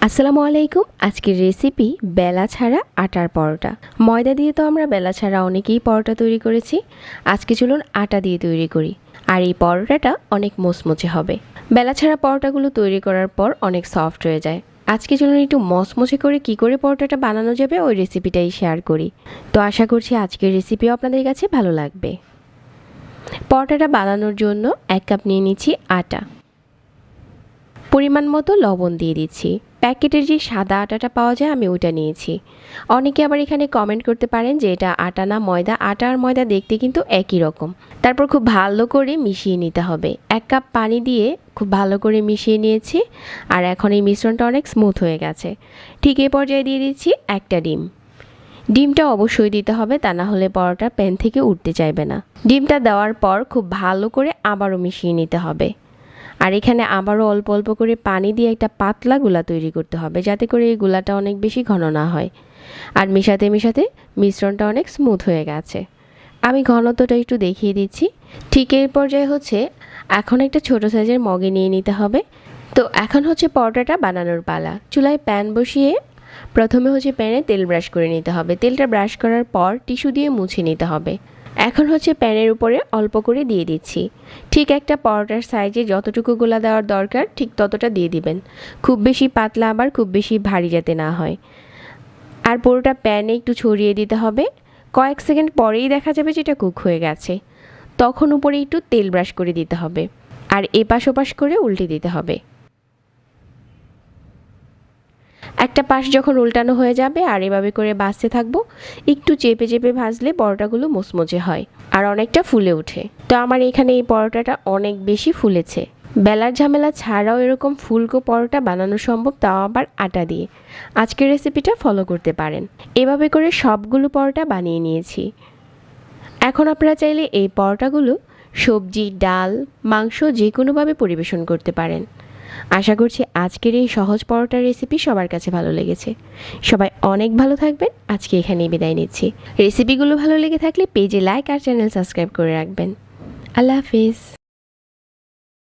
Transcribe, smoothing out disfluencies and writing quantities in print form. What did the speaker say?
আসসালামু আলাইকুম। আজকের রেসিপি বেলা ছাড়া আটার পরোটা। ময়দা দিয়ে তো আমরা বেলা ছাড়া অনেকেই পরোটা তৈরি করেছি। আজকে চলুন আটা দিয়ে তৈরি করি। আর এই পরোটাটা অনেক মুচমুচে হবে। বেলা ছাড়া পরোটাগুলো তৈরি করার পর অনেক সফট হয়ে যায়। আজকে চলুন একটু মচমচে করে কি করে পরোটাটা বানানো যাবে ওই রেসিপিটাই শেয়ার করি। তো আশা করছি আজকের রেসিপিও আপনাদের কাছে ভালো লাগবে। পরোটাটা বানানোর জন্য 1 কাপ নিয়ে নিচ্ছি আটা। পরিমাণ মতো লবণ দিয়ে দিচ্ছি। প্যাকেটের যে সাদা আটাটা পাওয়া যায় আমি ওইটা নিয়েছি। অনেকে আবার এখানে কমেন্ট করতে পারেন যে এটা আটা না ময়দা। আটা আর ময়দা দেখতে কিন্তু একই রকম। তারপর খুব ভালো করে মিশিয়ে নিতে হবে। 1 কাপ পানি দিয়ে খুব ভালো করে মিশিয়ে নিয়েছি। আর এখন এই মিশ্রণটা অনেক স্মুথ হয়ে গেছে। ঠিক এই পর্যায়ে দিয়ে দিচ্ছি একটা ডিম। ডিমটা অবশ্যই দিতে হবে, তা না হলে পরোটা প্যান থেকে উঠতে চাইবে না। ডিমটা দেওয়ার পর খুব ভালো করে আবারও মিশিয়ে নিতে হবে। আর এখানে আবারও অল্প অল্প করে পানি দিয়ে একটা পাতলা গোলা তৈরি করতে হবে, যাতে করে এই গোলাটা অনেক বেশি ঘন না হয়। আর মেশাতে মেশাতে মিশ্রণটা অনেক স্মুথ হয়ে গেছে। আমি ঘনত্বটা একটু দেখিয়ে দিচ্ছি। ঠিক এই পর্যায়ে হচ্ছে এখন একটা ছোট সাইজের মগে নিয়ে নিতে হবে। তো এখন হচ্ছে পরোটাটা বানানোর পালা। চুলায় প্যান বসিয়ে প্রথমে হচ্ছে প্যানে তেল ব্রাশ করে নিতে হবে। তেলটা ব্রাশ করার পর টিস্যু দিয়ে মুছে নিতে হবে। এখন হচ্ছে প্যানের উপরে অল্প করে দিয়ে দিচ্ছি। ঠিক একটা পরোটার সাইজে যতটুকু গোলা দেওয়ার দরকার ঠিক ততটা দিয়ে দিবেন। খুব বেশি পাতলা আবার খুব বেশি ভারী যাতে না হয়। আর পুরোটা প্যানে একটু ছড়িয়ে দিতে হবে। কয়েক সেকেন্ড পরেই দেখা যাবে যেটা কুক হয়ে গেছে। তখন উপরে একটু তেল ব্রাশ করে দিতে হবে। আর এপাশ ওপাশ করে উল্টে দিতে হবে। একটা পাশ যখন উল্টানো হয়ে যাবে আর এভাবে করে ভাজতে থাকবো। একটু চেপে চেপে ভাজলে পরোটাগুলো মুচমুচে হয় আর অনেকটা ফুলে ওঠে। তো আমার এখানে এই পরোটাটা অনেক বেশি ফুলেছে। বেলার ঝামেলা ছাড়াও এরকম ফুলকো পরোটা বানানো সম্ভব, তাও আবার আটা দিয়ে। আজকের রেসিপিটা ফলো করতে পারেন। এভাবে করে সবগুলো পরোটা বানিয়ে নিয়েছি। এখন আপনারা চাইলে এই পরোটাগুলো সবজি, ডাল, মাংস যে কোনোভাবে পরিবেশন করতে পারেন। আশা করছি আজকের এই সহজ পরোটার রেসিপি সবার কাছে ভালো লেগেছে। সবাই অনেক ভালো থাকবেন। আজকে এখানেই বিদায় নিচ্ছি। রেসিপিগুলো ভালো লেগে থাকলে পেজে লাইক আর চ্যানেল সাবস্ক্রাইব করে রাখবেন। আল্লাহ হাফিজ।